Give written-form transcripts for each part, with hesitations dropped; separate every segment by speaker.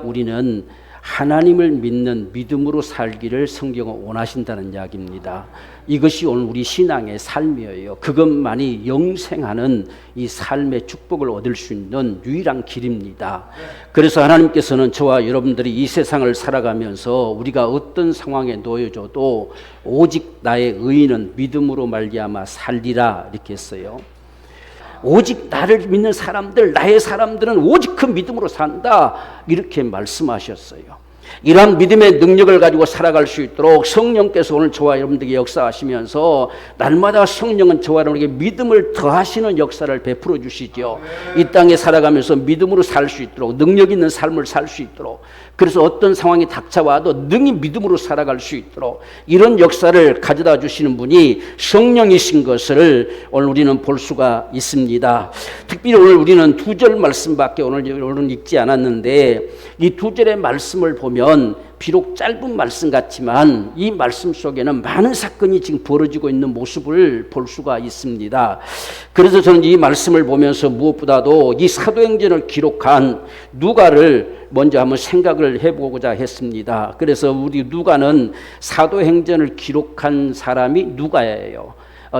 Speaker 1: 우리는 하나님을 믿는 믿음으로 살기를 성경은 원하신다는 이야기입니다. 이것이 오늘 우리 신앙의 삶이에요. 그것만이 영생하는 이 삶의 축복을 얻을 수 있는 유일한 길입니다. 그래서 하나님께서는 저와 여러분들이 이 세상을 살아가면서 우리가 어떤 상황에 놓여져도 오직 나의 의인은 믿음으로 말미암아 살리라 이렇게 했어요. 오직 나를 믿는 사람들, 나의 사람들은 오직 그 믿음으로 산다 이렇게 말씀하셨어요. 이러한 믿음의 능력을 가지고 살아갈 수 있도록 성령께서 오늘 저와 여러분들에게 역사하시면서 날마다 성령은 저와 여러분에게 믿음을 더하시는 역사를 베풀어 주시죠. 이 땅에 살아가면서 믿음으로 살 수 있도록, 능력 있는 삶을 살 수 있도록, 그래서 어떤 상황이 닥쳐와도 능히 믿음으로 살아갈 수 있도록 이런 역사를 가져다 주시는 분이 성령이신 것을 오늘 우리는 볼 수가 있습니다. 특별히 오늘 우리는 2절 말씀밖에 오늘 읽지 않았는데 이 2절의 말씀을 보면 비록 짧은 말씀 같지만 이 말씀 속에는 많은 사건이 지금 벌어지고 있는 모습을 볼 수가 있습니다. 그래서 저는 이 말씀을 보면서 무엇보다도 이 사도행전을 기록한 누가를 먼저 한번 생각을 해보고자 했습니다. 그래서 우리 누가는 사도행전을 기록한 사람이 누가예요.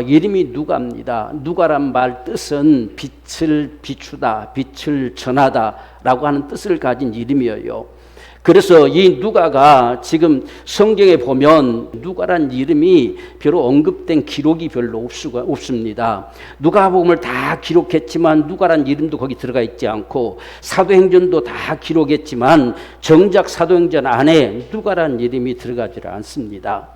Speaker 1: 이름이 누가입니다. 누가란 말 뜻은 빛을 비추다, 빛을 전하다 라고 하는 뜻을 가진 이름이에요. 그래서 이 누가가 지금 성경에 보면 누가란 이름이 별로 언급된 기록이 별로 없습니다. 누가복음을 다 기록했지만 누가란 이름도 거기 들어가 있지 않고 사도행전도 다 기록했지만 정작 사도행전 안에 누가란 이름이 들어가지 않습니다.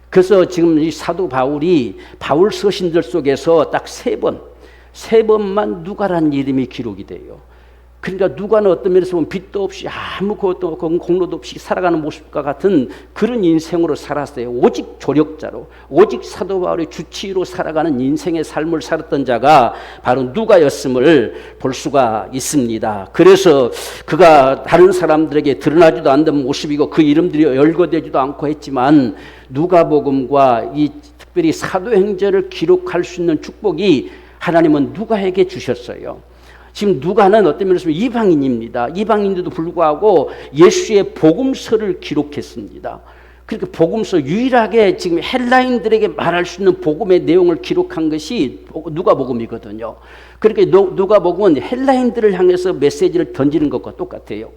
Speaker 1: 그래서 지금 이 사도 바울이 바울 서신들 속에서 딱 세 번만 누가란 이름이 기록이 돼요. 그러니까 누가는 어떤 면에서 보면 빛도 없이 아무 공로도 없이 살아가는 모습과 같은 그런 인생으로 살았어요. 오직 조력자로, 오직 사도 바울의 주치의로 살아가는 인생의 삶을 살았던 자가 바로 누가였음을 볼 수가 있습니다. 그래서 그가 다른 사람들에게 드러나지도 않는 모습이고 그 이름들이 열거되지도 않고 했지만 누가복음과 이 특별히 사도행전을 기록할 수 있는 축복이 하나님은 누가에게 주셨어요. 지금 누가는 어떤 면에서 이방인입니다. 이방인데도 불구하고 예수의 복음서를 기록했습니다. 그러니까 복음서 유일하게 지금 헬라인들에게 말할 수 있는 복음의 내용을 기록한 것이 누가복음이거든요. 그러니까 누가복음은 헬라인들을 향해서 메시지를 던지는 것과 똑같아요.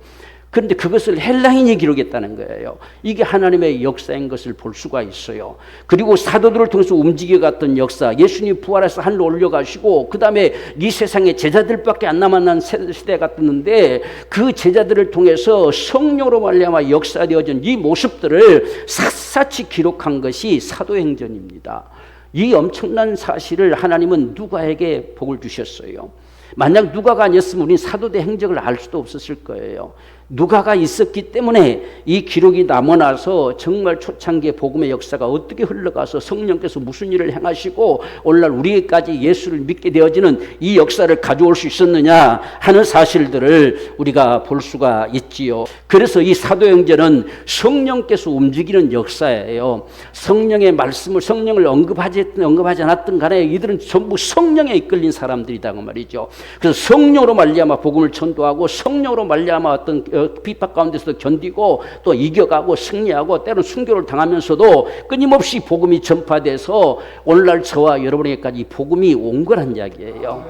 Speaker 1: 그런데 그것을 헬라인이 기록했다는 거예요. 이게 하나님의 역사인 것을 볼 수가 있어요. 그리고 사도들을 통해서 움직여갔던 역사, 예수님이 부활해서 하늘로 올려가시고 그 다음에 이 세상에 제자들밖에 안 남았는 시대가 갔는데 그 제자들을 통해서 성령으로 말미암아 역사되어진 이 모습들을 샅샅이 기록한 것이 사도행전입니다. 이 엄청난 사실을 하나님은 누가에게 복을 주셨어요. 만약 누가가 아니었으면 우리는 사도대 행적을 알 수도 없었을 거예요. 누가가 있었기 때문에 이 기록이 남아나서 정말 초창기의 복음의 역사가 어떻게 흘러가서 성령께서 무슨 일을 행하시고 오늘날 우리에게까지 예수를 믿게 되어지는 이 역사를 가져올 수 있었느냐 하는 사실들을 우리가 볼 수가 있지요. 그래서 이 사도행전은 성령께서 움직이는 역사예요. 성령의 말씀을 성령을 언급하지 않았던 간에 이들은 전부 성령에 이끌린 사람들이다 그 말이죠. 그래서 성령으로 말미암아 복음을 전도하고 성령으로 말미암아 어떤 비판 가운데서도 견디고 또 이겨가고 승리하고 때로는 순교를 당하면서도 끊임없이 복음이 전파돼서 오늘날 저와 여러분에게까지 복음이 온 거란 이야기예요.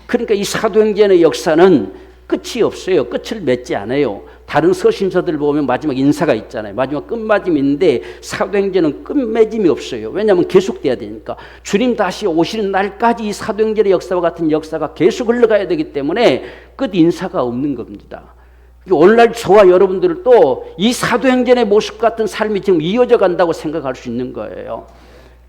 Speaker 1: 그러니까 이 사도행전의 역사는 끝이 없어요. 끝을 맺지 않아요. 다른 서신서들 보면 마지막 인사가 있잖아요. 마지막 끝맺음이 있는데 사도행전은 끝맺음이 없어요. 왜냐하면 계속돼야 되니까. 주님 다시 오시는 날까지 이 사도행전의 역사와 같은 역사가 계속 흘러가야 되기 때문에 끝 인사가 없는 겁니다. 오늘날 저와 여러분들도 이 사도행전의 모습 같은 삶이 지금 이어져 간다고 생각할 수 있는 거예요.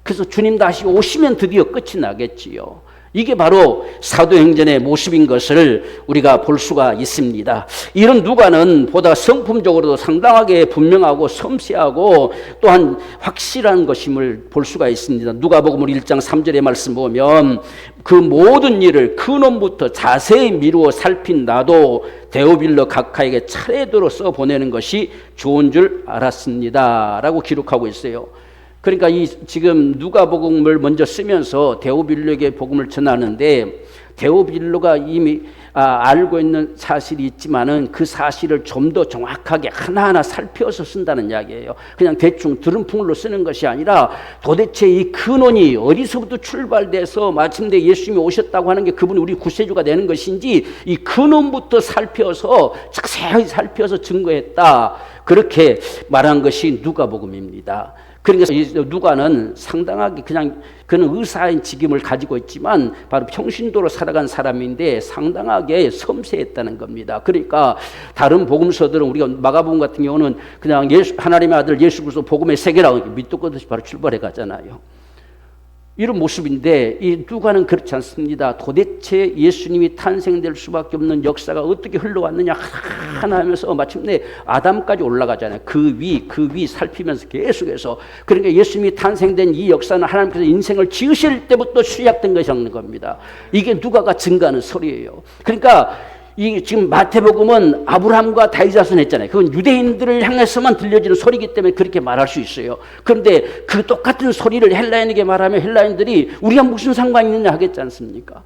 Speaker 1: 그래서 주님 다시 오시면 드디어 끝이 나겠지요. 이게 바로 사도행전의 모습인 것을 우리가 볼 수가 있습니다. 이런 누가는 보다 성품적으로도 상당하게 분명하고 섬세하고 또한 확실한 것임을 볼 수가 있습니다. 누가복음 1장 3절의 말씀 보면 그 모든 일을 근원부터 자세히 미루어 살핀 나도 데오빌로 각하에게 차례대로 써보내는 것이 좋은 줄 알았습니다 라고 기록하고 있어요. 그러니까 이 지금 누가복음을 먼저 쓰면서 데오빌로에게 복음을 전하는데 데오빌로가 이미 알고 있는 사실이 있지만은 그 사실을 좀 더 정확하게 하나하나 살펴서 쓴다는 이야기예요. 그냥 대충 드럼풍으로 쓰는 것이 아니라 도대체 이 근원이 어디서부터 출발돼서 마침내 예수님이 오셨다고 하는 게 그분이 우리 구세주가 되는 것인지 이 근원부터 살펴서 자세히 살펴서 증거했다. 그렇게 말한 것이 누가복음입니다. 그러니까 누가는 상당하게 그냥 그는 의사인 직임을 가지고 있지만 바로 평신도로 살아간 사람인데 상당하게 섬세했다는 겁니다. 그러니까 다른 복음서들은 우리가 마가복음 같은 경우는 그냥 하나님의 아들 예수 그리스도 복음의 세계라고 밑도 끝없이 바로 출발해 가잖아요. 이런 모습인데 이 누가는 그렇지 않습니다. 도대체 예수님이 탄생될 수밖에 없는 역사가 어떻게 흘러왔느냐 하나 하면서 마침내 아담까지 올라가잖아요. 그 위 살피면서 계속해서. 그러니까 예수님이 탄생된 이 역사는 하나님께서 인생을 지으실 때부터 시작된 것이라는 겁니다. 이게 누가가 증거하는 소리예요. 그러니까 이 지금 마태복음은 아브라함과 다윗 자손 했잖아요. 그건 유대인들을 향해서만 들려지는 소리이기 때문에 그렇게 말할 수 있어요. 그런데 그 똑같은 소리를 헬라인에게 말하면 헬라인들이 우리가 무슨 상관이 있느냐 하겠지 않습니까?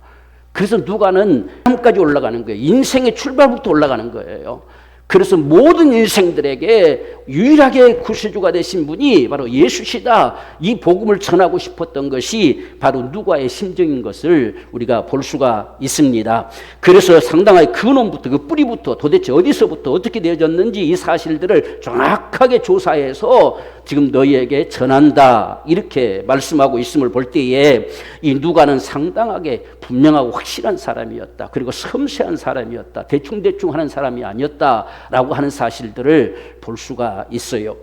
Speaker 1: 그래서 누가는 까지 올라가는 거예요. 인생의 출발부터 올라가는 거예요. 그래서 모든 인생들에게 유일하게 구세주가 되신 분이 바로 예수시다. 이 복음을 전하고 싶었던 것이 바로 누가의 심정인 것을 우리가 볼 수가 있습니다. 그래서 상당하게 근원부터 그 뿌리부터 도대체 어디서부터 어떻게 되어졌는지 이 사실들을 정확하게 조사해서 지금 너희에게 전한다. 이렇게 말씀하고 있음을 볼 때에 이 누가는 상당하게 분명하고 확실한 사람이었다. 그리고 섬세한 사람이었다. 대충대충 하는 사람이 아니었다라고 하는 사실들을 볼 수가 있어요.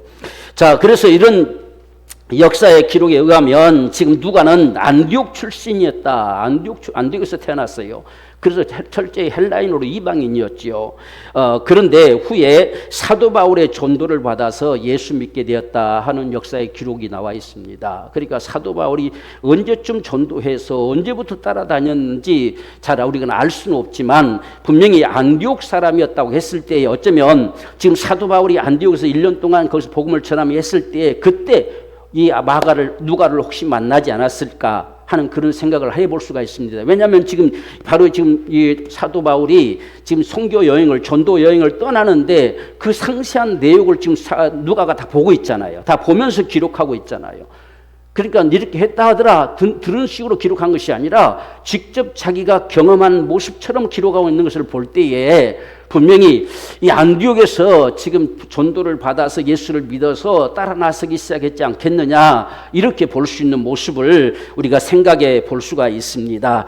Speaker 1: 자, 그래서 이런 역사의 기록에 의하면 지금 누가는 안디옥 출신이었다. 안디옥에서 태어났어요. 그래서 철저히 헬라인으로 이방인이었지요. 그런데 후에 사도 바울의 전도를 받아서 예수 믿게 되었다 하는 역사의 기록이 나와 있습니다. 그러니까 사도 바울이 언제쯤 전도해서 언제부터 따라다녔는지 잘 우리가 알 수는 없지만 분명히 안디옥 사람이었다고 했을 때 어쩌면 지금 사도 바울이 안디옥에서 1년 동안 거기서 복음을 전하며 했을 때 그때 이 누가를 혹시 만나지 않았을까 하는 그런 생각을 해볼 수가 있습니다. 왜냐하면 지금 바로 지금 이 사도 바울이 지금 선교 여행을 전도 여행을 떠나는데 그 상세한 내용을 지금 누가가 다 보고 있잖아요. 다 보면서 기록하고 있잖아요. 그러니까 이렇게 했다 하더라 들은 식으로 기록한 것이 아니라 직접 자기가 경험한 모습처럼 기록하고 있는 것을 볼 때에 분명히 이 안디옥에서 지금 전도를 받아서 예수를 믿어서 따라 나서기 시작했지 않겠느냐 이렇게 볼 수 있는 모습을 우리가 생각해 볼 수가 있습니다.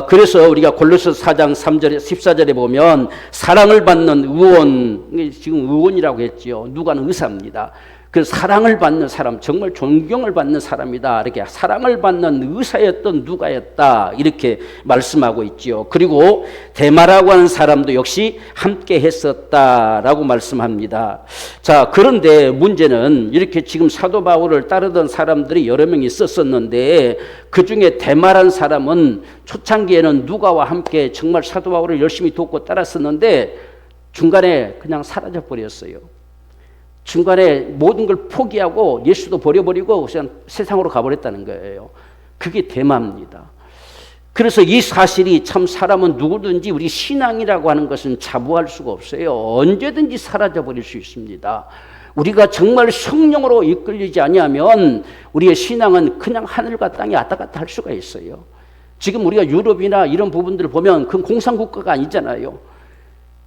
Speaker 1: 그래서 우리가 골로새 4장 3절에 14절에 보면 사랑을 받는 의원, 지금 의원이라고 했지요. 누가는 의사입니다. 그 사랑을 받는 사람, 정말 존경을 받는 사람이다. 이렇게 사랑을 받는 의사였던 누가였다. 이렇게 말씀하고 있지요. 그리고 데마라고 하는 사람도 역시 함께 했었다라고 말씀합니다. 자, 그런데 문제는 이렇게 지금 사도 바울을 따르던 사람들이 여러 명 있었었는데 그 중에 데마라는 사람은 초창기에는 누가와 함께 정말 사도 바울을 열심히 돕고 따랐었는데 중간에 그냥 사라져 버렸어요. 중간에 모든 걸 포기하고 예수도 버려버리고 그냥 세상으로 가버렸다는 거예요. 그게 데마입니다. 그래서 이 사실이 참 사람은 누구든지 우리 신앙이라고 하는 것은 자부할 수가 없어요. 언제든지 사라져버릴 수 있습니다. 우리가 정말 성령으로 이끌리지 아니하면 우리의 신앙은 그냥 하늘과 땅이 왔다 갔다 할 수가 있어요. 지금 우리가 유럽이나 이런 부분들을 보면 그건 공산국가가 아니잖아요.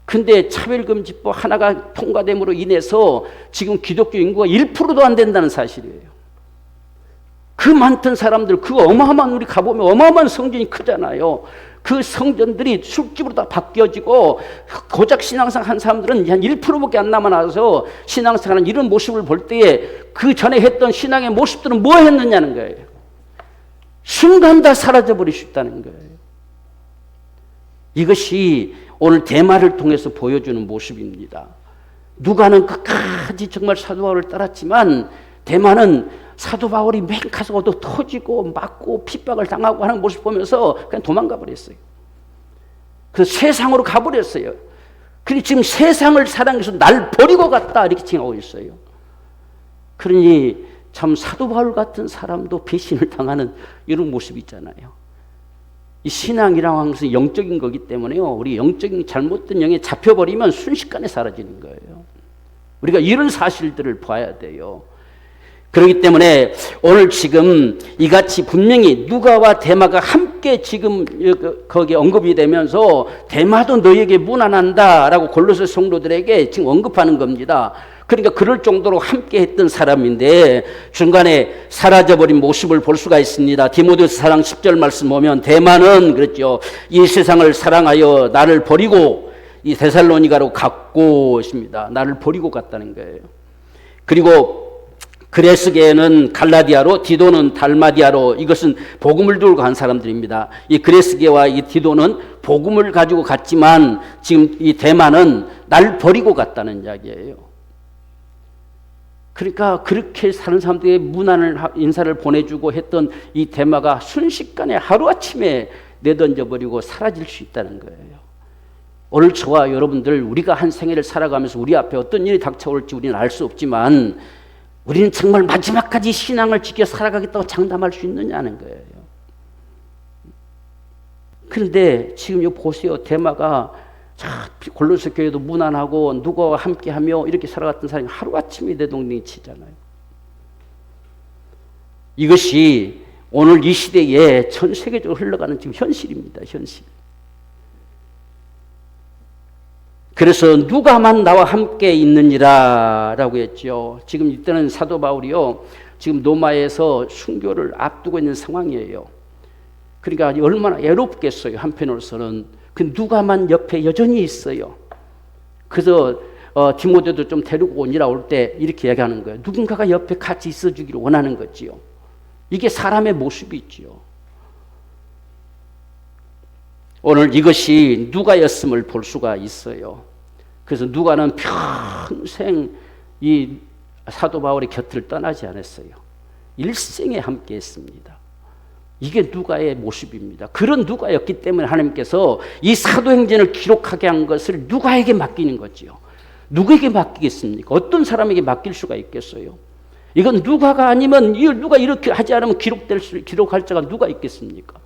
Speaker 1: 근데 차별금지법 하나가 통과됨으로 인해서 지금 기독교 인구가 1%도 안 된다는 사실이에요. 그 많던 사람들, 그 어마어마한 우리 가보면 어마어마한 성전이 크잖아요. 그 성전들이 술집으로 다 바뀌어지고 고작 신앙생 한 사람들은 한 1%밖에 안 남아나서 신앙생활하는 이런 모습을 볼 때에 그 전에 했던 신앙의 모습들은 뭐 했느냐는 거예요. 순간 다 사라져버릴 수 있다는 거예요. 이것이 오늘 데마를 통해서 보여주는 모습입니다. 누가는 끝까지 정말 사도 바울을 따랐지만 데마는 사도 바울이 맨 가서 터지고 맞고 핍박을 당하고 하는 모습 보면서 그냥 도망가 버렸어요. 그래서 세상으로 가버렸어요. 그리고 지금 세상을 사랑해서 날 버리고 갔다 이렇게 생각하고 있어요. 그러니 참 사도 바울 같은 사람도 배신을 당하는 이런 모습이 있잖아요. 이 신앙이라고 하는 것은 영적인 거기 때문에요. 우리 영적인 잘못된 영에 잡혀버리면 순식간에 사라지는 거예요. 우리가 이런 사실들을 봐야 돼요. 그렇기 때문에 오늘 지금 이같이 분명히 누가와 데마가 함께 지금 거기에 언급이 되면서 데마도 너에게 무난한다라고 골로새 성도들에게 지금 언급하는 겁니다. 그러니까 그럴 정도로 함께 했던 사람인데 중간에 사라져버린 모습을 볼 수가 있습니다. 디모데후서 4장 10절 말씀 보면 데마는 그랬죠. 이 세상을 사랑하여 나를 버리고 이 데살로니가로 갔고 있습니다. 나를 버리고 갔다는 거예요. 그리고 그레스계는 갈라디아로, 디도는 달마디아로, 이것은 복음을 들고 간 사람들입니다. 이 그레스계와 이 디도는 복음을 가지고 갔지만 지금 이 데마는 날 버리고 갔다는 이야기예요. 그러니까 그렇게 사는 사람들에게 무난한 인사를 보내주고 했던 이 데마가 순식간에 하루아침에 내던져버리고 사라질 수 있다는 거예요. 오늘 저와 여러분들 우리가 한 생애를 살아가면서 우리 앞에 어떤 일이 닥쳐올지 우리는 알 수 없지만 우리는 정말 마지막까지 신앙을 지켜 살아가겠다고 장담할 수 있느냐는 거예요. 그런데 지금 여기 보세요. 데마가 골로새 교회도 무난하고 누구와 함께하며 이렇게 살아갔던 사람이 하루아침에 내동댕이 치잖아요. 이것이 오늘 이 시대에 전 세계적으로 흘러가는 지금 현실입니다. 현실. 그래서 누가만 나와 함께 있느니라 라고 했죠. 지금 이때는 사도 바울이요, 지금 로마에서 순교를 앞두고 있는 상황이에요. 그러니까 얼마나 애롭겠어요. 한편으로서는. 그 누가만 옆에 여전히 있어요. 그래서 디모데도 좀 데리고 오니라 올 때 이렇게 얘기하는 거예요. 누군가가 옆에 같이 있어주기를 원하는 거지요. 이게 사람의 모습이 있지요. 오늘 이것이 누가였음을 볼 수가 있어요. 그래서 누가는 평생 이 사도 바울의 곁을 떠나지 않았어요. 일생에 함께 했습니다. 이게 누가의 모습입니다. 그런 누가였기 때문에 하나님께서 이 사도행전을 기록하게 한 것을 누가에게 맡기는 거지요. 누구에게 맡기겠습니까? 어떤 사람에게 맡길 수가 있겠어요? 이건 누가가 아니면 누가 이렇게 하지 않으면 기록할 자가 누가 있겠습니까?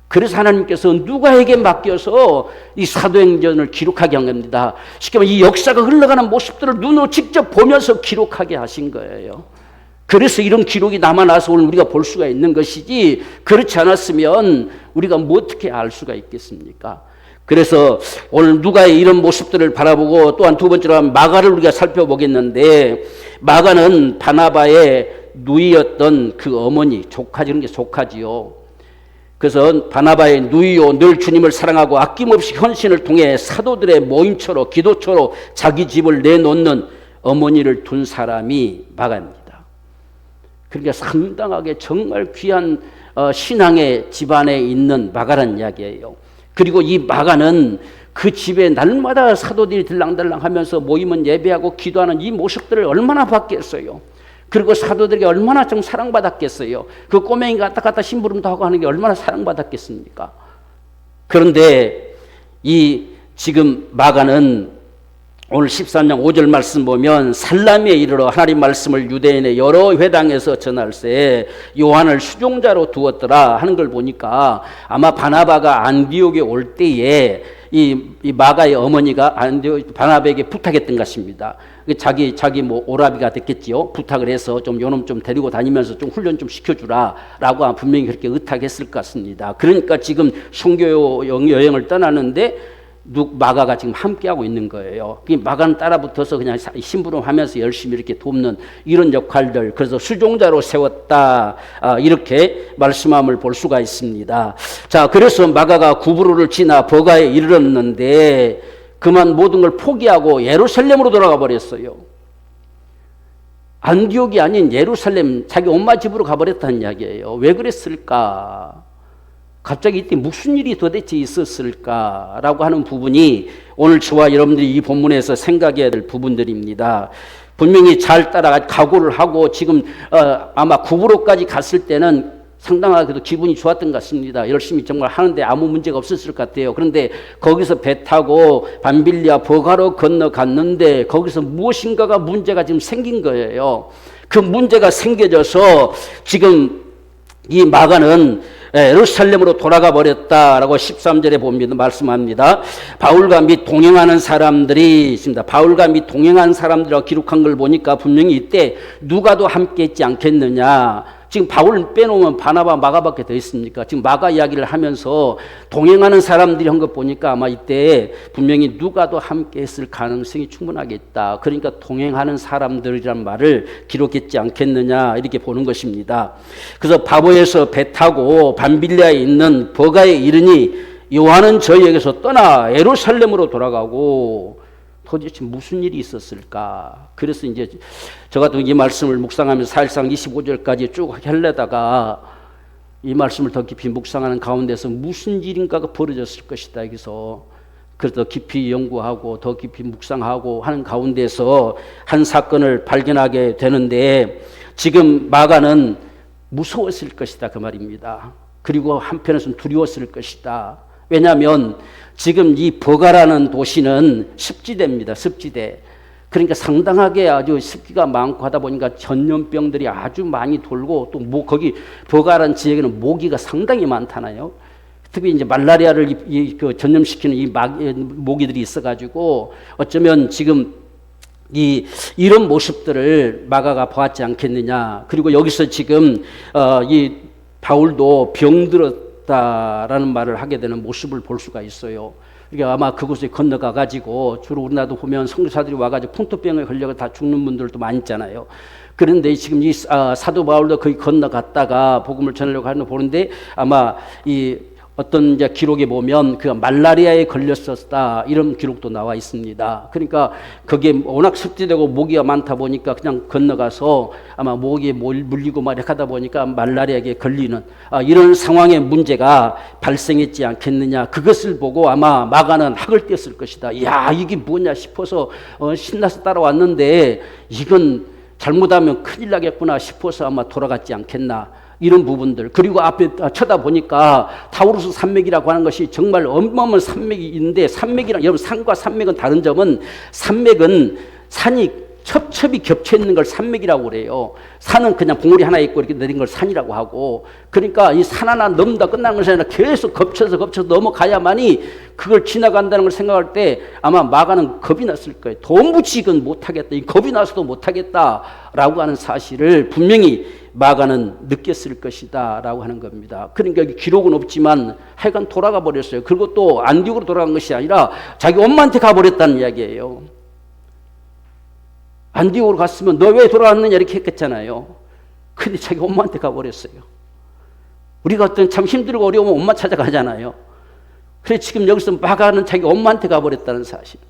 Speaker 1: 그래서 하나님께서 누가에게 맡겨서 이 사도행전을 기록하게 한 겁니다. 쉽게 말하면 이 역사가 흘러가는 모습들을 눈으로 직접 보면서 기록하게 하신 거예요. 그래서 이런 기록이 남아나서 오늘 우리가 볼 수가 있는 것이지, 그렇지 않았으면 우리가 뭐 어떻게 알 수가 있겠습니까? 그래서 오늘 누가의 이런 모습들을 바라보고 또한 두 번째로 마가를 우리가 살펴보겠는데, 마가는 바나바의 누이였던 그 어머니, 조카지, 이런 게 조카지요. 그래서 바나바의 누이요, 늘 주님을 사랑하고 아낌없이 헌신을 통해 사도들의 모임처로, 기도처로 자기 집을 내놓는 어머니를 둔 사람이 마가입니다. 그러니까 상당하게 정말 귀한 신앙의 집안에 있는 마가라는 이야기예요. 그리고 이 마가는 그 집에 날마다 사도들이 들랑달랑 하면서 모이면 예배하고 기도하는 이 모습들을 얼마나 봤겠어요. 그리고 사도들에게 얼마나 좀 사랑받았겠어요. 그 꼬맹이가 갔다 심부름도 하고 하는 게 얼마나 사랑받았겠습니까? 그런데 이 지금 마가는 오늘 13장 5절 말씀 보면 살라미에 이르러 하나님 말씀을 유대인의 여러 회당에서 전할세 요한을 수종자로 두었더라 하는 걸 보니까 아마 바나바가 안디옥에 올 때에 이 마가의 어머니가 바나바에게 부탁했던 것입니다. 자기 뭐 오라비가 됐겠지요. 부탁을 해서 좀 요놈 좀 데리고 다니면서 좀 훈련 좀 시켜주라라고 분명히 그렇게 의탁했을 것 같습니다. 그러니까 지금 선교 여행을 떠나는데 마가가 지금 함께하고 있는 거예요. 마가는 따라붙어서 그냥 심부름하면서 열심히 이렇게 돕는 이런 역할들, 그래서 수종자로 세웠다, 이렇게 말씀함을 볼 수가 있습니다. 자, 그래서 마가가 구브로를 지나 버가에 이르렀는데 그만 모든 걸 포기하고 예루살렘으로 돌아가 버렸어요. 안디옥이 아닌 예루살렘, 자기 엄마 집으로 가버렸다는 이야기예요. 왜 그랬을까? 갑자기 이때 무슨 일이 도대체 있었을까라고 하는 부분이 오늘 저와 여러분들이 이 본문에서 생각해야 될 부분들입니다. 분명히 잘 따라가 각오를 하고 지금 아마 구브로까지 갔을 때는 상당하게도 기분이 좋았던 것 같습니다. 열심히 정말 하는데 아무 문제가 없었을 것 같아요. 그런데 거기서 배 타고 밤빌리아 버가로 건너갔는데 거기서 무엇인가가 문제가 지금 생긴 거예요. 그 문제가 생겨져서 지금 이 마가는 예루살렘으로 돌아가 버렸다라고 13절에 봅니다. 말씀합니다. 바울과 및 동행하는 사람들이 있습니다. 바울과 및 동행하는 사람들이라고 기록한 걸 보니까 분명히 이때 누가도 함께 있지 않겠느냐. 지금 바울 빼놓으면 바나바, 마가밖에 더 있습니까? 지금 마가 이야기를 하면서 동행하는 사람들이 한 것 보니까 아마 이때 분명히 누가도 함께 했을 가능성이 충분하게 있다. 그러니까 동행하는 사람들이란 말을 기록했지 않겠느냐 이렇게 보는 것입니다. 그래서 바보에서 배 타고 밤빌리아에 있는 버가에 이르니 요한은 저희에게서 떠나 예루살렘으로 돌아가고 도대체 무슨 일이 있었을까? 그래서 이제 저 같은 이 말씀을 묵상하면서 사실상 25절까지 쭉 하려다가 이 말씀을 더 깊이 묵상하는 가운데서 무슨 일인가가 벌어졌을 것이다. 여기서 그래서 더 깊이 연구하고 더 깊이 묵상하고 하는 가운데서 한 사건을 발견하게 되는데 지금 마가는 무서웠을 것이다 그 말입니다. 그리고 한편에서는 두려웠을 것이다. 왜냐하면 지금 이 버가라는 도시는 습지대입니다. 습지대. 그러니까 상당하게 아주 습기가 많고 하다 보니까 전염병들이 아주 많이 돌고 또 거기 버가라는 지역에는 모기가 상당히 많잖아요. 특히 이제 말라리아를 그 전염시키는 이 모기들이 있어가지고 어쩌면 지금 이런 모습들을 마가가 보았지 않겠느냐. 그리고 여기서 지금 이 바울도 병들었다라는 말을 하게 되는 모습을 볼 수가 있어요. 그러니까 아마 그곳에 건너가 가지고 주로 우리나라도 보면 선교사들이 와가지고 풍토병에 걸려서 다 죽는 분들도 많이 있잖아요. 그런데 지금 이 사도 바울도 거기 건너갔다가 복음을 전하려고 하는 거 보는데 아마 이 어떤 이제 기록에 보면 그 말라리아에 걸렸었다 이런 기록도 나와 있습니다. 그러니까 거기에 워낙 습지되고 모기가 많다 보니까 그냥 건너가서 아마 모기에 물리고 막 이렇게 하다 보니까 말라리아에 걸리는 이런 상황의 문제가 발생했지 않겠느냐. 그것을 보고 아마 마가는 학을 떼었을 것이다. 야, 이게 뭐냐 싶어서 신나서 따라왔는데 이건 잘못하면 큰일 나겠구나 싶어서 아마 돌아갔지 않겠나. 이런 부분들. 그리고 앞에 쳐다보니까 타우루스 산맥이라고 하는 것이 정말 어마어마한 산맥이 있는데 산맥이랑 여러분 산과 산맥은 다른 점은 산맥은 산이 첩첩이 겹쳐 있는 걸 산맥이라고 그래요. 산은 그냥 봉우리 하나 있고 이렇게 내린 걸 산이라고 하고 그러니까 이 산 하나 넘다 끝나는 것이 아니라 계속 겹쳐서 넘어가야만이 그걸 지나간다는 걸 생각할 때 아마 마가는 겁이 났을 거예요. 도무지건 못하겠다. 겁이 나서도 못하겠다라고 하는 사실을 분명히 마가는 느꼈을 것이다 라고 하는 겁니다. 그러니까 기록은 없지만 하여간 돌아가 버렸어요. 그리고 또 안디옥으로 돌아간 것이 아니라 자기 엄마한테 가버렸다는 이야기예요. 안디옥으로 갔으면 너 왜 돌아왔느냐 이렇게 했겠잖아요. 근데 자기 엄마한테 가버렸어요. 우리가 어떤 참 힘들고 어려우면 엄마 찾아가잖아요. 그래서 지금 여기서 마가는 자기 엄마한테 가버렸다는 사실.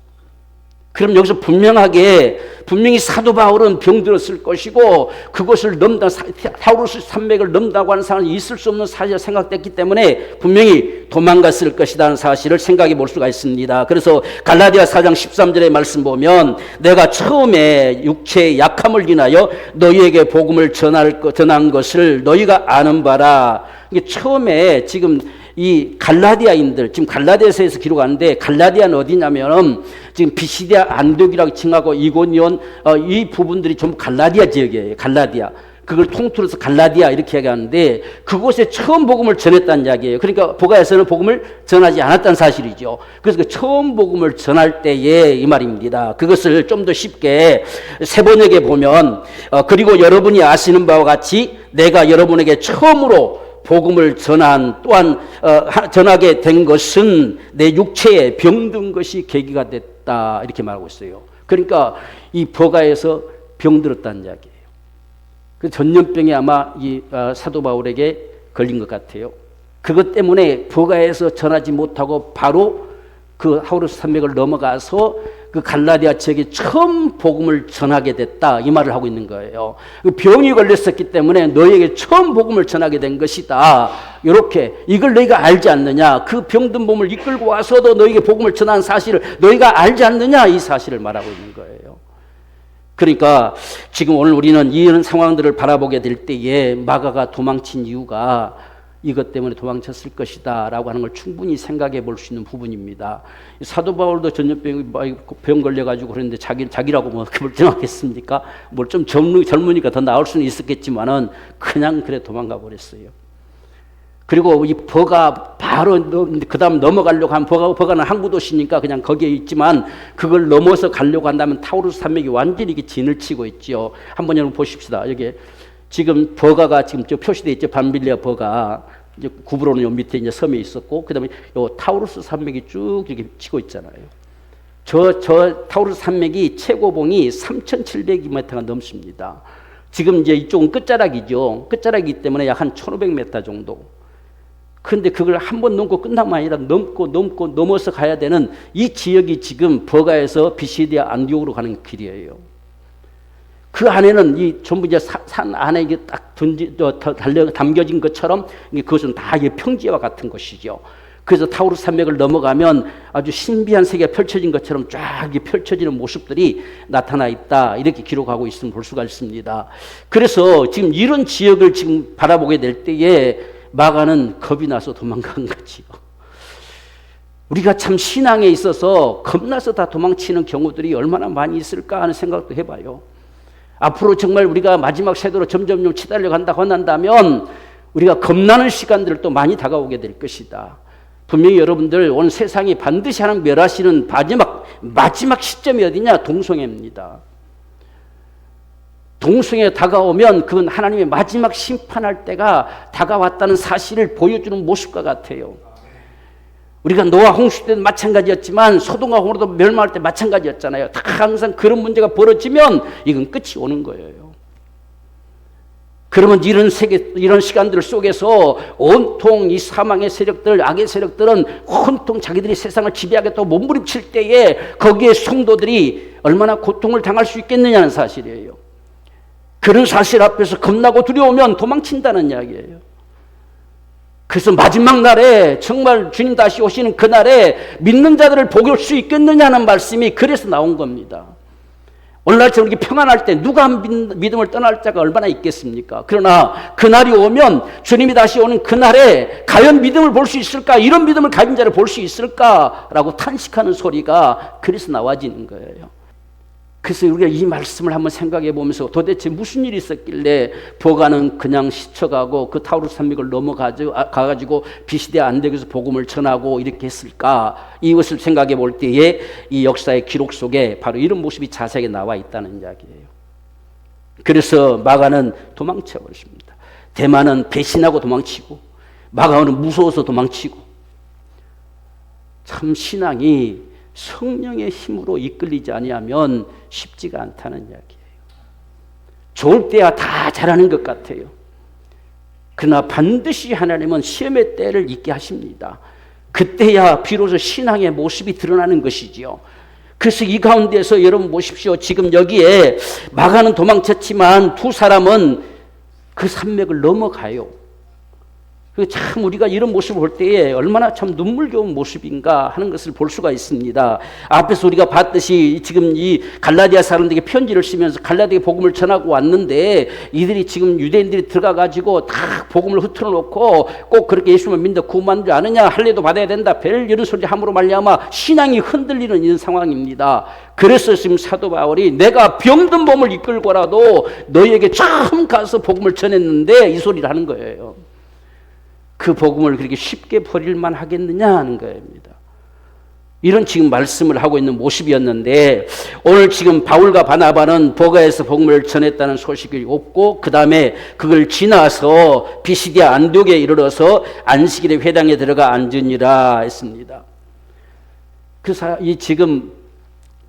Speaker 1: 그럼 여기서 분명히 사도 바울은 병들었을 것이고 그것을 타우루스 산맥을 넘다고 하는 사람은 있을 수 없는 사실이 생각됐기 때문에 분명히 도망갔을 것이라는 사실을 생각해 볼 수가 있습니다. 그래서 갈라디아 4장 13절의 말씀 보면 내가 처음에 육체의 약함을 인하여 너희에게 복음을 전한 것을 너희가 아는 바라. 이게 처음에 지금 이 갈라디아인들 지금 갈라디아서에서 기록하는데 갈라디아는 어디냐면 지금 비시디아 안디옥이라고 칭하고 이고니온 이 부분들이 전부 갈라디아 지역이에요. 갈라디아 그걸 통틀어서 갈라디아 이렇게 얘기하는데 그곳에 처음 복음을 전했다는 이야기예요. 그러니까 보가에서는 복음을 전하지 않았다는 사실이죠. 그래서 그 처음 복음을 전할 때에 이 말입니다. 그것을 좀 더 쉽게 세번역에 보면 그리고 여러분이 아시는 바와 같이 내가 여러분에게 처음으로 복음을 또한 전하게 된 것은 내 육체에 병든 것이 계기가 됐다 이렇게 말하고 있어요. 그러니까 이 버가에서 병들었다는 이야기예요. 그 전염병이 아마 이 사도 바울에게 걸린 것 같아요. 그것 때문에 버가에서 전하지 못하고 바로 그 타우루스 산맥을 넘어가서 그 갈라디아 지역에 처음 복음을 전하게 됐다 이 말을 하고 있는 거예요. 병이 걸렸었기 때문에 너희에게 처음 복음을 전하게 된 것이다. 이렇게 이걸 너희가 알지 않느냐. 그 병든 몸을 이끌고 와서도 너희에게 복음을 전한 사실을 너희가 알지 않느냐 이 사실을 말하고 있는 거예요. 그러니까 지금 오늘 우리는 이런 상황들을 바라보게 될 때에 마가가 도망친 이유가 이것 때문에 도망쳤을 것이다 라고 하는 걸 충분히 생각해 볼 수 있는 부분입니다. 사도 바울도 병 걸려가지고 그랬는데 자기라고 뭐 그걸 정하겠습니까? 뭘 좀 젊으니까 더 나을 수는 있었겠지만은 그냥 그래 도망가 버렸어요. 그리고 이 버가 바로 그 다음 넘어가려고 하면 버가는 항구 도시니까 그냥 거기에 있지만 그걸 넘어서 가려고 한다면 타우루스 산맥이 완전히 진을 치고 있죠. 한번 여러분 보십시다. 여기 지금 버가가 지금 저 표시되어 있죠. 밤빌리아 버가 이제 구브로는 요 밑에 이제 섬에 있었고 그다음에 요 타우루스 산맥이 쭉 이렇게 치고 있잖아요. 저 타우루스 산맥이 최고봉이 3,700m가 넘습니다. 지금 이제 이쪽은 끝자락이죠. 끝자락이기 때문에 약 한 1,500m 정도. 그런데 그걸 한 번 넘고 끝나면 아니라 넘어서 가야 되는 이 지역이 지금 버가에서 비시디아 안디옥으로 가는 길이에요. 그 안에는 이 전부 이제 산 안에 이게 딱 담겨진 것처럼 그것은 다 평지와 같은 것이죠. 그래서 타우루스 산맥을 넘어가면 아주 신비한 세계가 펼쳐진 것처럼 쫙 펼쳐지는 모습들이 나타나 있다. 이렇게 기록하고 있으면 볼 수가 있습니다. 그래서 지금 이런 지역을 지금 바라보게 될 때에 마가는 겁이 나서 도망간 거지요. 우리가 참 신앙에 있어서 겁나서 다 도망치는 경우들이 얼마나 많이 있을까 하는 생각도 해봐요. 앞으로 정말 우리가 마지막 세대로 점점 치달려 간다고 한다면 우리가 겁나는 시간들을 또 많이 다가오게 될 것이다. 분명히 여러분들 오늘 세상이 반드시 하나님 멸하시는 마지막 시점이 어디냐? 동성애입니다. 동성애 다가오면 그건 하나님의 마지막 심판할 때가 다가왔다는 사실을 보여주는 모습과 같아요. 우리가 노아 홍수 때도 마찬가지였지만 소돔과 고모라도 멸망할 때 마찬가지였잖아요. 다 항상 그런 문제가 벌어지면 이건 끝이 오는 거예요. 그러면 이런 시간들 속에서 온통 이 사망의 세력들, 악의 세력들은 온통 자기들이 세상을 지배하겠다고 몸부림칠 때에 거기에 성도들이 얼마나 고통을 당할 수 있겠느냐는 사실이에요. 그런 사실 앞에서 겁나고 두려우면 도망친다는 이야기예요. 그래서 마지막 날에 정말 주님 다시 오시는 그날에 믿는 자들을 복을 수 있겠느냐는 말씀이 그래서 나온 겁니다. 오늘날처럼 이렇게 평안할 때 누가 믿음을 떠날 자가 얼마나 있겠습니까? 그러나 그날이 오면 주님이 다시 오는 그날에 과연 믿음을 볼 수 있을까? 이런 믿음을 가진 자를 볼 수 있을까라고 탄식하는 소리가 그래서 나와지는 거예요. 그래서 우리가 이 말씀을 한번 생각해 보면서 도대체 무슨 일이 있었길래 버가는 그냥 스쳐가고 그 타우루스 산맥을 넘어가가지고 비시디아 안디옥에서 복음을 전하고 이렇게 했을까? 이것을 생각해 볼 때에 이 역사의 기록 속에 바로 이런 모습이 자세하게 나와 있다는 이야기예요. 그래서 마가는 도망쳐 버렸습니다. 대만은 배신하고 도망치고 마가는 무서워서 도망치고 참 신앙이 성령의 힘으로 이끌리지 아니하면 쉽지가 않다는 이야기예요. 좋을 때야 다 잘하는 것 같아요. 그러나 반드시 하나님은 시험의 때를 있게 하십니다. 그때야 비로소 신앙의 모습이 드러나는 것이지요. 그래서 이 가운데서 여러분 보십시오. 지금 여기에 마가는 도망쳤지만 두 사람은 그 산맥을 넘어가요. 참 우리가 이런 모습을 볼 때에 얼마나 참 눈물겨운 모습인가 하는 것을 볼 수가 있습니다. 앞에서 우리가 봤듯이 지금 이 갈라디아 사람들에게 편지를 쓰면서 갈라디아 복음을 전하고 왔는데 이들이 지금 유대인들이 들어가가지고 다 복음을 흐트러 놓고 꼭 그렇게 예수님을 믿는다 구원받는 줄 아느냐 할례도 받아야 된다 별 이런 소리 함으로 말미암아 신앙이 흔들리는 이런 상황입니다. 그래서 지금 사도 바울이 내가 병든 몸을 이끌고라도 너희에게 처음 가서 복음을 전했는데 이 소리를 하는 거예요. 그 복음을 그렇게 쉽게 버릴만 하겠느냐 하는 겁니다. 이런 지금 말씀을 하고 있는 모습이었는데 오늘 지금 바울과 바나바는 버가에서 복음을 전했다는 소식이 없고 그 다음에 그걸 지나서 비시디아 안디옥에 이르러서 안식일의 회당에 들어가 앉으니라 했습니다. 그래서 이 지금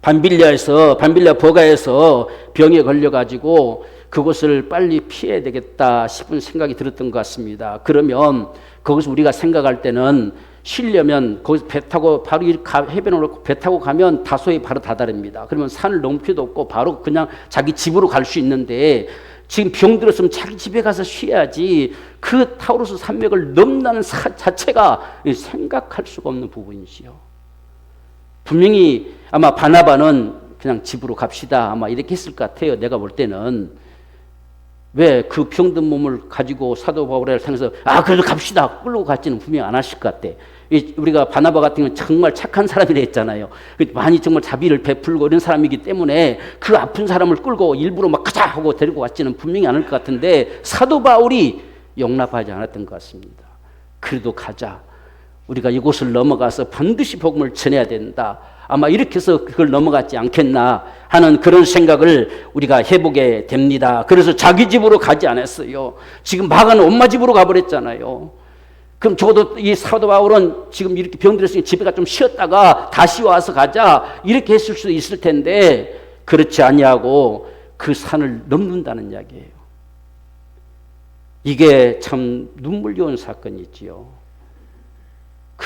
Speaker 1: 밤빌리아 버가에서 병에 걸려가지고 그것을 빨리 피해야 되겠다 싶은 생각이 들었던 것 같습니다. 그러면 거기서 우리가 생각할 때는 쉬려면 거기서 배 타고 바로 해변으로 배 타고 가면 다소에 바로 다다릅니다. 그러면 산을 넘을 필요도 없고 바로 그냥 자기 집으로 갈 수 있는데 지금 병 들었으면 자기 집에 가서 쉬어야지 그 타우루스 산맥을 넘는다는 자체가 생각할 수가 없는 부분이지요. 분명히 아마 바나바는 그냥 집으로 갑시다 아마 이렇게 했을 것 같아요. 내가 볼 때는. 왜 그 병든 몸을 가지고 사도 바울을 향해서 그래도 갑시다 끌고 갔지는 분명히 안 하실 것 같아. 우리가 바나바 같은 경우는 정말 착한 사람이라 했잖아요. 많이 정말 자비를 베풀고 이런 사람이기 때문에 그 아픈 사람을 끌고 일부러 막 가자 하고 데리고 왔지는 분명히 않을 것 같은데 사도 바울이 용납하지 않았던 것 같습니다. 그래도 가자. 우리가 이곳을 넘어가서 반드시 복음을 전해야 된다. 아마 이렇게 해서 그걸 넘어갔지 않겠나 하는 그런 생각을 우리가 해보게 됩니다. 그래서 자기 집으로 가지 않았어요. 지금 마가는 엄마 집으로 가버렸잖아요. 그럼 적어도 이 사도 바울은 지금 이렇게 병들었으니 집에 가 좀 쉬었다가 다시 와서 가자 이렇게 했을 수도 있을 텐데 그렇지 아니하고 그 산을 넘는다는 이야기예요. 이게 참 눈물겨운 사건이지요.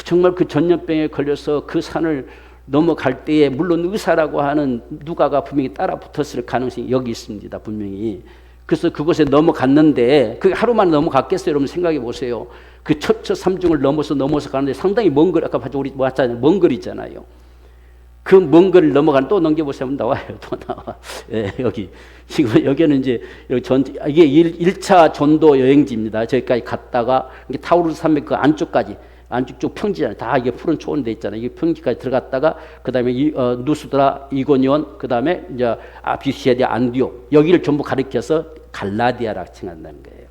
Speaker 1: 정말 그 전염병에 걸려서 그 산을 넘어갈 때에 물론 의사라고 하는 누가가 분명히 따라 붙었을 가능성이 여기 있습니다. 분명히. 그래서 그곳에 넘어갔는데 그 하루 만에 넘어갔겠어요? 여러분 생각해 보세요. 그 첩처 삼중을 넘어서 가는데 상당히 먼 거리, 아까 우리 봤잖아요. 먼 거리잖아요. 그 먼 거리를 넘어가는 또 넘겨보시면 나와요. 또 나와. 예, 여기. 지금 여기는 이제 이게 1차 전도 여행지입니다. 저기까지 갔다가 타우루스 산맥 그 안쪽까지 안쪽 쪽 평지잖아요. 다 이게 푸른 초원 돼 있잖아요. 이게 평지까지 들어갔다가 그다음에 누스드라, 이고니온, 그다음에 이제 비시에데, 안디옥 여기를 전부 가리켜서 갈라디아라고稱한다는 거예요.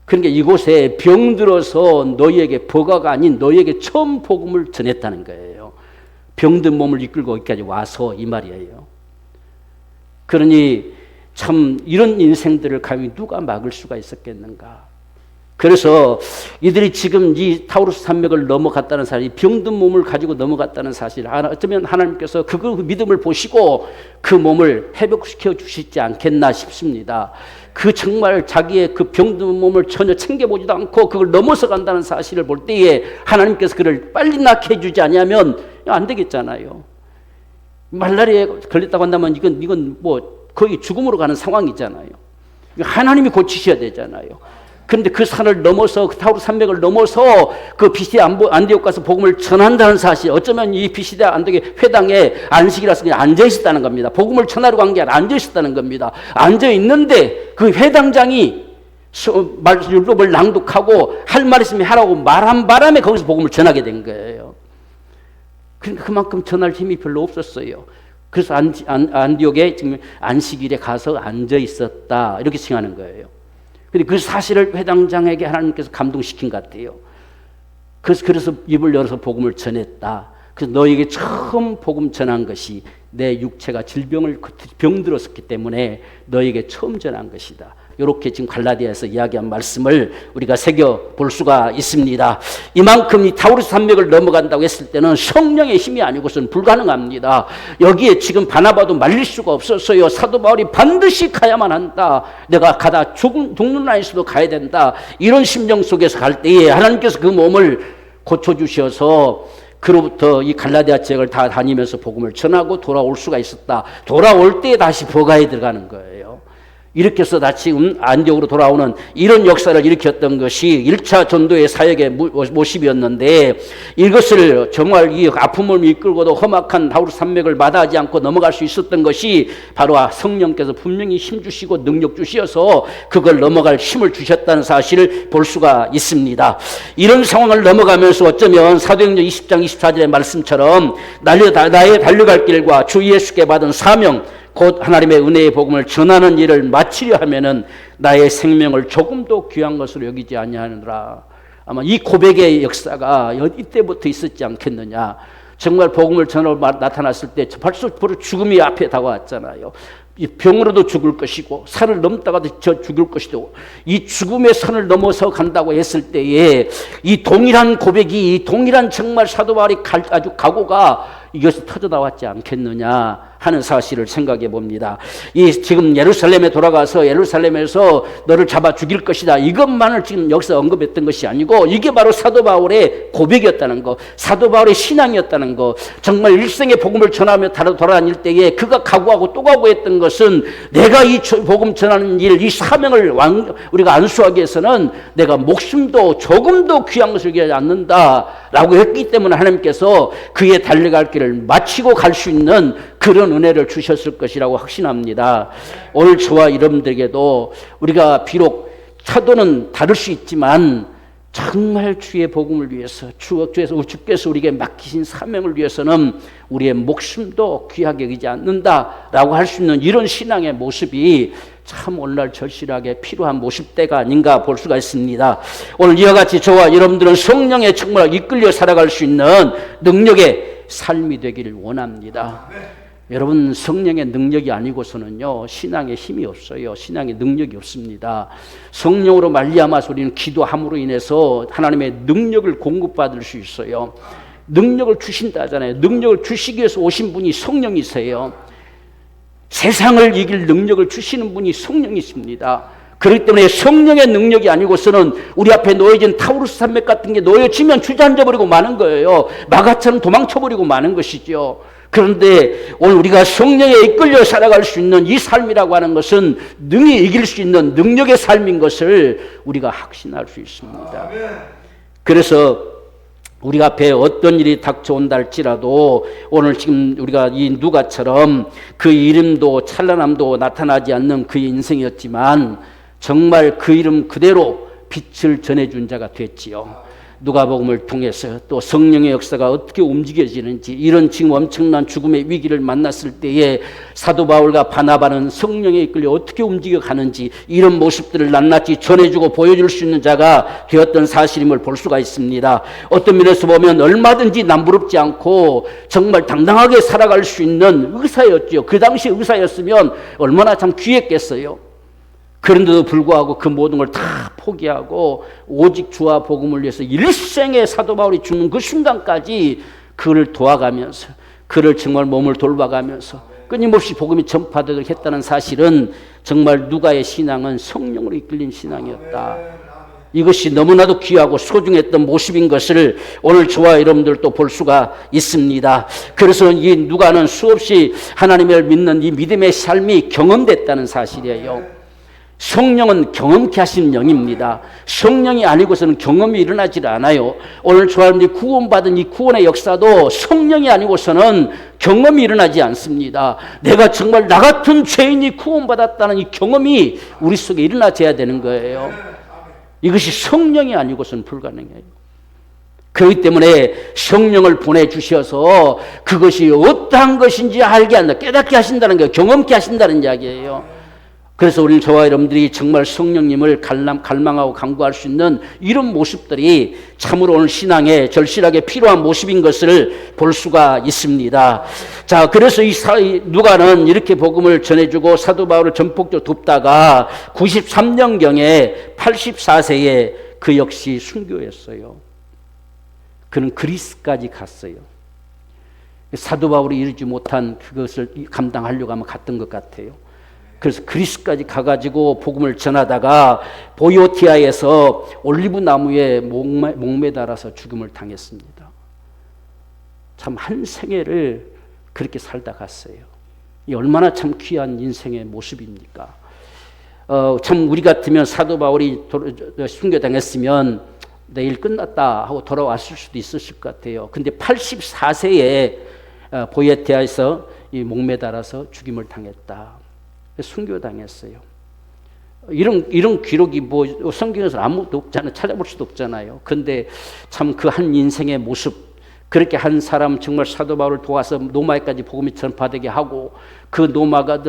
Speaker 1: 그러니까 이곳에 병들어서 너희에게 버가가 아닌 너희에게 처음 복음을 전했다는 거예요. 병든 몸을 이끌고 여기까지 와서 이 말이에요. 그러니 참 이런 인생들을 감히 누가 막을 수가 있었겠는가? 그래서 이들이 지금 이 타우루스 산맥을 넘어갔다는 사실, 병든 몸을 가지고 넘어갔다는 사실, 어쩌면 하나님께서 그 믿음을 보시고 그 몸을 회복시켜 주시지 않겠나 싶습니다. 그 정말 자기의 그 병든 몸을 전혀 챙겨보지도 않고 그걸 넘어서 간다는 사실을 볼 때에 하나님께서 그를 빨리 낫게 해주지 않으면 안 되겠잖아요. 말라리아에 걸렸다고 한다면 이건 뭐 거의 죽음으로 가는 상황이잖아요. 하나님이 고치셔야 되잖아요. 그런데 그 산을 넘어서 그 타우루스 산맥을 넘어서 그 비시데 안디옥 가서 복음을 전한다는 사실, 어쩌면 이 비시데 안디옥의 회당에 안식이라서 그냥 앉아 있었다는 겁니다. 복음을 전하러 간 게 아니라 앉아 있었다는 겁니다. 앉아 있는데 그 회당장이 율법을 낭독하고 할 말 있으면 하라고 말한 바람에 거기서 복음을 전하게 된 거예요. 그러니까 그만큼 전할 힘이 별로 없었어요. 그래서 안디옥에 지금 안식일에 가서 앉아 있었다 이렇게 칭하는 거예요. 근데 그 사실을 회당장에게 하나님께서 감동시킨 것 같아요. 그래서 입을 열어서 복음을 전했다. 그래서 너에게 처음 복음 전한 것이 내 육체가 병들었기 때문에 너에게 처음 전한 것이다. 이렇게 지금 갈라디아에서 이야기한 말씀을 우리가 새겨 볼 수가 있습니다. 이만큼 이 타우루스 산맥을 넘어간다고 했을 때는 성령의 힘이 아니고서는 불가능합니다. 여기에 지금 바나바도 말릴 수가 없었어요. 사도 바울이 반드시 가야만 한다. 내가 가다 죽는 날에서도 가야 된다. 이런 심정 속에서 갈 때에 하나님께서 그 몸을 고쳐주셔서 그로부터 이 갈라디아 지역을 다 다니면서 복음을 전하고 돌아올 수가 있었다. 돌아올 때 다시 버가에 들어가는 거예요. 이렇게 해서 다시 안디옥으로 돌아오는 이런 역사를 일으켰던 것이 1차 전도의 사역의 모습이었는데, 이것을 정말 이 아픔을 이끌고도 험악한 타우루스 산맥을 마다하지 않고 넘어갈 수 있었던 것이 바로 성령께서 분명히 힘 주시고 능력 주셔서 그걸 넘어갈 힘을 주셨다는 사실을 볼 수가 있습니다. 이런 상황을 넘어가면서 어쩌면 사도행전 20장 24절의 말씀처럼 나의 달려갈 길과 주 예수께 받은 사명, 곧 하나님의 은혜의 복음을 전하는 일을 마치려 하면은 나의 생명을 조금도 귀한 것으로 여기지 아니하느라. 아마 이 고백의 역사가 이때부터 있었지 않겠느냐. 정말 복음을 전하러 나타났을 때 벌써 죽음이 앞에 다가왔잖아요. 이 병으로도 죽을 것이고 산을 넘다가도 죽을 것이고, 이 죽음의 선을 넘어서 간다고 했을 때에 이 동일한 고백이, 이 동일한 정말 사도 바울의 아주 각오가 이것이 터져 나왔지 않겠느냐 하는 사실을 생각해 봅니다. 이 지금 예루살렘에 돌아가서 예루살렘에서 너를 잡아 죽일 것이다, 이것만을 지금 여기서 언급했던 것이 아니고 이게 바로 사도 바울의 고백이었다는 거, 사도 바울의 신앙이었다는 거. 정말 일생의 복음을 전하며 돌아다닐 때에 그가 각오하고 또 각오했던 것은 내가 이 복음 전하는 일, 이 사명을 우리가 안수하기 위해서는 내가 목숨도 조금도 귀한 것을 여기지 않는다라고 했기 때문에 하나님께서 그의 달려갈 길을 마치고 갈 수 있는 그런 은혜를 주셨을 것이라고 확신합니다. 오늘 저와 여러분들에게도 우리가 비록 차도는 다를 수 있지만 정말 주의 복음을 위해서 주께서 우리에게 맡기신 사명을 위해서는 우리의 목숨도 귀하게 여기지 않는다라고 할 수 있는 이런 신앙의 모습이 참 오늘날 절실하게 필요한 모습대가 아닌가 볼 수가 있습니다. 오늘 이와 같이 저와 여러분들은 성령에 정말 이끌려 살아갈 수 있는 능력의 삶이 되기를 원합니다. 여러분, 성령의 능력이 아니고서는요 신앙에 힘이 없어요. 신앙에 능력이 없습니다. 성령으로 말미암아서 우리는 기도함으로 인해서 하나님의 능력을 공급받을 수 있어요. 능력을 주신다 하잖아요. 능력을 주시기 위해서 오신 분이 성령이세요. 세상을 이길 능력을 주시는 분이 성령이십니다. 그렇기 때문에 성령의 능력이 아니고서는 우리 앞에 놓여진 타우루스 산맥 같은 게 놓여지면 주저앉아버리고 마는 거예요. 마가처럼 도망쳐버리고 마는 것이죠. 그런데 오늘 우리가 성령에 이끌려 살아갈 수 있는 이 삶이라고 하는 것은 능히 이길 수 있는 능력의 삶인 것을 우리가 확신할 수 있습니다. 그래서 우리 앞에 어떤 일이 닥쳐온다 할지라도 오늘 지금 우리가 이 누가처럼 그 이름도 찬란함도 나타나지 않는 그의 인생이었지만 정말 그 이름 그대로 빛을 전해준 자가 됐지요. 누가복음을 통해서 또 성령의 역사가 어떻게 움직여지는지, 이런 지금 엄청난 죽음의 위기를 만났을 때에 사도 바울과 바나바는 성령에 이끌려 어떻게 움직여가는지 이런 모습들을 낱낱이 전해주고 보여줄 수 있는 자가 되었던 사실임을 볼 수가 있습니다. 어떤 면에서 보면 얼마든지 남부럽지 않고 정말 당당하게 살아갈 수 있는 의사였죠. 그 당시 의사였으면 얼마나 참 귀했겠어요. 그런데도 불구하고 그 모든 걸 다 포기하고 오직 주와 복음을 위해서 일생에 사도 바울이 죽는 그 순간까지 그를 도와가면서, 그를 정말 몸을 돌봐가면서 끊임없이 복음이 전파되도록 했다는 사실은 정말 누가의 신앙은 성령으로 이끌린 신앙이었다. 이것이 너무나도 귀하고 소중했던 모습인 것을 오늘 저와 여러분들도 볼 수가 있습니다. 그래서 이 누가는 수없이 하나님을 믿는 이 믿음의 삶이 경험됐다는 사실이에요. 성령은 경험케 하시는 영입니다. 성령이 아니고서는 경험이 일어나질 않아요. 오늘 저와 여러분들이 구원받은 이 구원의 역사도 성령이 아니고서는 경험이 일어나지 않습니다. 내가 정말 나 같은 죄인이 구원받았다는 이 경험이 우리 속에 일어나져야 되는 거예요. 이것이 성령이 아니고서는 불가능해요. 그렇기 때문에 성령을 보내주셔서 그것이 어떠한 것인지 알게 한다, 깨닫게 하신다는 거예요. 경험케 하신다는 이야기예요. 그래서 우리 저와 여러분들이 정말 성령님을 갈망하고 간구할 수 있는 이런 모습들이 참으로 오늘 신앙에 절실하게 필요한 모습인 것을 볼 수가 있습니다. 자, 그래서 이 누가는 이렇게 복음을 전해주고 사도 바울을 전폭적으로 돕다가 93년경에 84세에 그 역시 순교했어요. 그는 그리스까지 갔어요. 사도 바울이 이루지 못한 그것을 감당하려고 하면 갔던 것 같아요. 그래서 그리스까지 가가지고 복음을 전하다가 보이오티아에서 올리브 나무에 목매달아서 죽음을 당했습니다. 참 한 생애를 그렇게 살다 갔어요. 이 얼마나 참 귀한 인생의 모습입니까? 참 우리 같으면 사도 바울이 순교당했으면 내일 끝났다 하고 돌아왔을 수도 있었을 것 같아요. 근데 84세에 보이오티아에서 이 목매달아서 죽임을 당했다. 순교당했어요. 이런 기록이 뭐 성경에서 아무것도 없잖아요. 찾아볼 수도 없잖아요. 근데 참 그 한 인생의 모습, 그렇게 한 사람 정말 사도 바울을 도와서 노마에까지 복음이 전파되게 하고, 그 노마가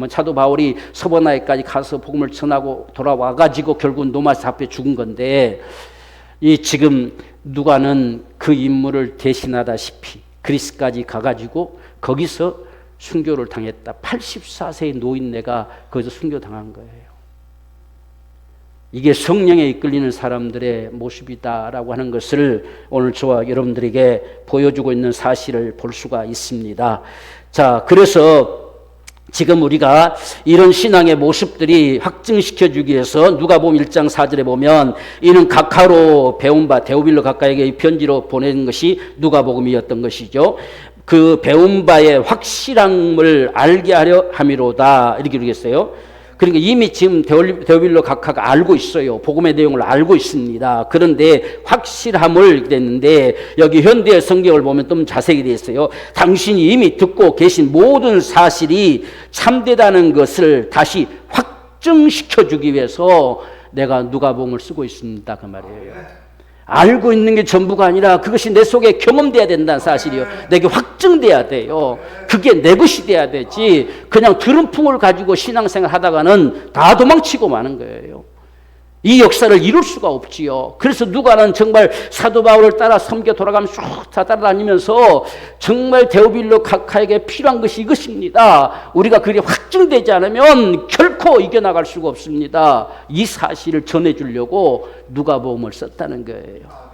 Speaker 1: 사도 바울이 서버나에까지 가서 복음을 전하고 돌아와가지고 결국 노마에서 잡혀 죽은 건데, 이 지금 누가는 그 인물을 대신하다시피 그리스까지 가가지고 거기서 순교를 당했다. 84세의 노인네가 거기서 순교당한 거예요. 이게 성령에 이끌리는 사람들의 모습이다라고 하는 것을 오늘 저와 여러분들에게 보여주고 있는 사실을 볼 수가 있습니다. 자, 그래서 지금 우리가 이런 신앙의 모습들이 확증시켜주기 위해서 누가복음 1장 4절에 보면 이는 각하로 배운 바 데오빌로 각하에게 편지로 보낸 것이 누가복음이었던 것이죠. 그 배운 바의 확실함을 알게 하려 함이로다, 이렇게 그러겠어요. 그러니까 이미 지금 데오빌로 각하가 알고 있어요. 복음의 내용을 알고 있습니다. 그런데 확실함을 됐는데 여기 현대의 성경을 보면 좀 자세히 되어 있어요. 당신이 이미 듣고 계신 모든 사실이 참되다는 것을 다시 확증시켜주기 위해서 내가 누가복음을 쓰고 있습니다. 그 말이에요. 알고 있는 게 전부가 아니라 그것이 내 속에 경험돼야 된다는 사실이요. 내게 확증돼야 돼요. 그게 내 것이 돼야 되지. 그냥 들은 풍을 가지고 신앙생활 하다가는 다 도망치고 마는 거예요. 이 역사를 이룰 수가 없지요. 그래서 누가는 정말 사도 바울을 따라 섬겨 돌아가면서 쭉 따라다니면서 정말 데오빌로 각하에게 필요한 것이 이것입니다. 우리가 그게 확증되지 않으면 결코 이겨나갈 수가 없습니다. 이 사실을 전해주려고 누가복음을 썼다는 거예요.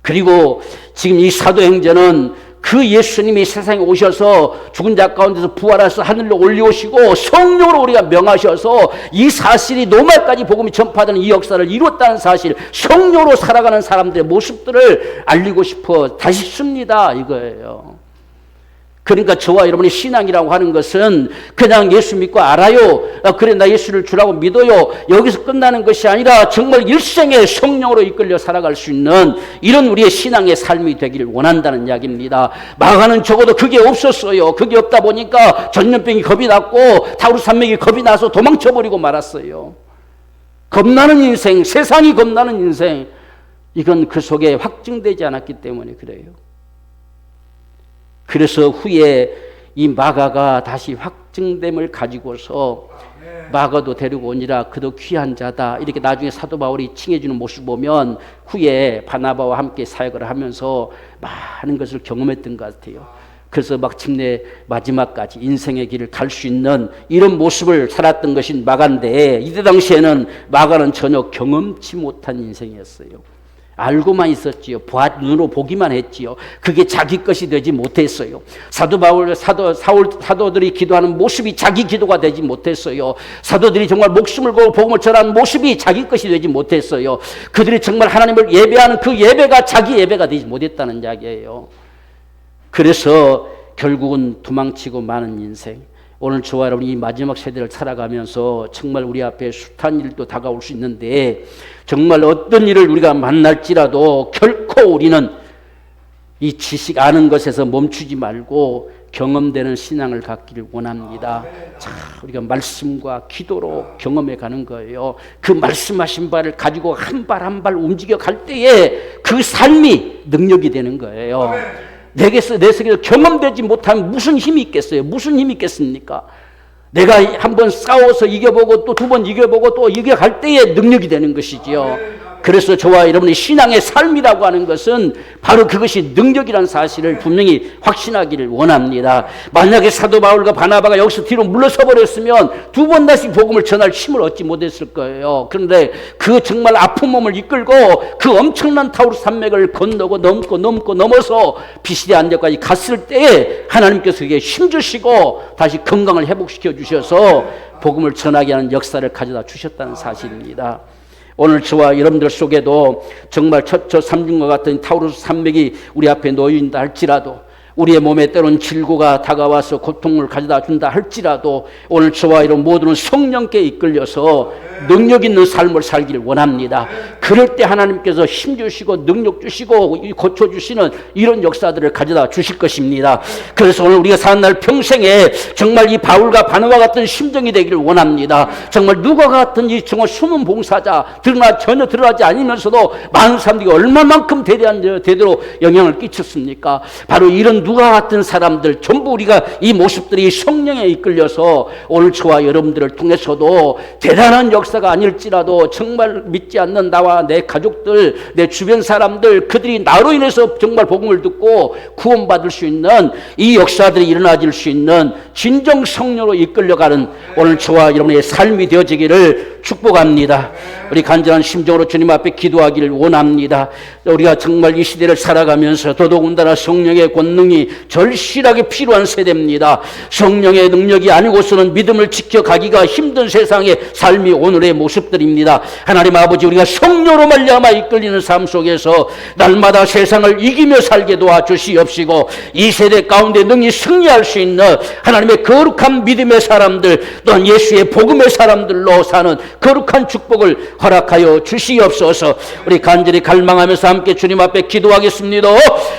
Speaker 1: 그리고 지금 이 사도행전은 그 예수님이 세상에 오셔서 죽은 자 가운데서 부활해서 하늘로 올려오시고 성령으로 우리가 명하셔서 이 사실이 노말까지 복음이 전파되는 이 역사를 이뤘다는 사실, 성령으로 살아가는 사람들의 모습들을 알리고 싶어 다시 씁니다 이거예요. 그러니까 저와 여러분의 신앙이라고 하는 것은 그냥 예수 믿고 알아요, 그래 나 예수를 주라고 믿어요, 여기서 끝나는 것이 아니라 정말 일생에 성령으로 이끌려 살아갈 수 있는 이런 우리의 신앙의 삶이 되기를 원한다는 이야기입니다. 마가는 적어도 그게 없었어요. 그게 없다 보니까 전염병이 겁이 났고 타우르스 산맥이 겁이 나서 도망쳐버리고 말았어요. 겁나는 인생, 세상이 겁나는 인생, 이건 그 속에 확증되지 않았기 때문에 그래요. 그래서 후에 이 마가가 다시 확증됨을 가지고서 마가도 데리고 오니라 그도 귀한 자다, 이렇게 나중에 사도 바울이 칭해주는 모습 보면 후에 바나바와 함께 사역을 하면서 많은 것을 경험했던 것 같아요. 그래서 마침내 마지막까지 인생의 길을 갈 수 있는 이런 모습을 살았던 것이 마가인데, 이때 당시에는 마가는 전혀 경험치 못한 인생이었어요. 알고만 있었지요. 눈으로 보기만 했지요. 그게 자기 것이 되지 못했어요. 사도 바울, 사도들이 기도하는 모습이 자기 기도가 되지 못했어요. 사도들이 정말 목숨을 걸고 복음을 전하는 모습이 자기 것이 되지 못했어요. 그들이 정말 하나님을 예배하는 그 예배가 자기 예배가 되지 못했다는 이야기예요. 그래서 결국은 도망치고 마는 인생. 오늘 저와 여러분이 이 마지막 세대를 살아가면서 정말 우리 앞에 숱한 일도 다가올 수 있는데, 정말 어떤 일을 우리가 만날지라도 결코 우리는 이 지식 아는 것에서 멈추지 말고 경험되는 신앙을 갖기를 원합니다. 자, 우리가 말씀과 기도로 경험해 가는 거예요. 그 말씀하신 바를 가지고 한 발 한 발 움직여 갈 때에 그 삶이 능력이 되는 거예요. 내 속에서 경험되지 못하면 무슨 힘이 있겠어요? 무슨 힘이 있겠습니까? 내가 한번 싸워서 이겨보고 또 두 번 이겨보고 또 이겨갈 때에 능력이 되는 것이지요. 그래서 저와 여러분의 신앙의 삶이라고 하는 것은 바로 그것이 능력이라는 사실을 분명히 확신하기를 원합니다. 만약에 사도 바울과 바나바가 여기서 뒤로 물러서 버렸으면 두 번 다시 복음을 전할 힘을 얻지 못했을 거예요. 그런데 그 정말 아픈 몸을 이끌고 그 엄청난 타우르스 산맥을 건너고 넘어서 비시대 안데까지 갔을 때에 하나님께서 그게 힘주시고 다시 건강을 회복시켜 주셔서 복음을 전하게 하는 역사를 가져다 주셨다는 사실입니다. 오늘 저와 여러분들 속에도 정말 처처 삼중과 같은 타우르스 산맥이 우리 앞에 놓인다 할지라도, 우리의 몸에 때론 질고가 다가와서 고통을 가져다 준다 할지라도, 오늘 저와 이런 모두는 성령께 이끌려서 능력 있는 삶을 살기를 원합니다. 그럴 때 하나님께서 힘 주시고 능력 주시고 고쳐주시는 이런 역사들을 가져다 주실 것입니다. 그래서 오늘 우리가 사는 날 평생에 정말 이 바울과 바나바 같은 심정이 되기를 원합니다. 정말 누가 같은 이 정말 숨은 봉사자, 전혀 드러나지 않으면서도 많은 사람들이 얼마만큼 대대로 영향을 끼쳤습니까? 바로 이런 누가 같은 사람들, 전부 우리가 이 모습들이 성령에 이끌려서 오늘 저와 여러분들을 통해서도 대단한 역사가 아닐지라도 정말 믿지 않는 나와 내 가족들, 내 주변 사람들, 그들이 나로 인해서 정말 복음을 듣고 구원받을 수 있는 이 역사들이 일어나질 수 있는 진정 성령으로 이끌려가는 오늘 저와 여러분의 삶이 되어지기를 축복합니다. 우리 간절한 심정으로 주님 앞에 기도하기를 원합니다. 우리가 정말 이 시대를 살아가면서 더더군다나 성령의 권능이 절실하게 필요한 세대입니다. 성령의 능력이 아니고서는 믿음을 지켜가기가 힘든 세상의 삶이 오늘의 모습들입니다. 하나님 아버지, 우리가 성령으로 말미암아 이끌리는 삶 속에서 날마다 세상을 이기며 살게 도와주시옵시고, 이 세대 가운데 능히 승리할 수 있는 하나님의 거룩한 믿음의 사람들, 또한 예수의 복음의 사람들로 사는 거룩한 축복을 허락하여 주시옵소서. 우리 간절히 갈망하면서 함께 주님 앞에 기도하겠습니다.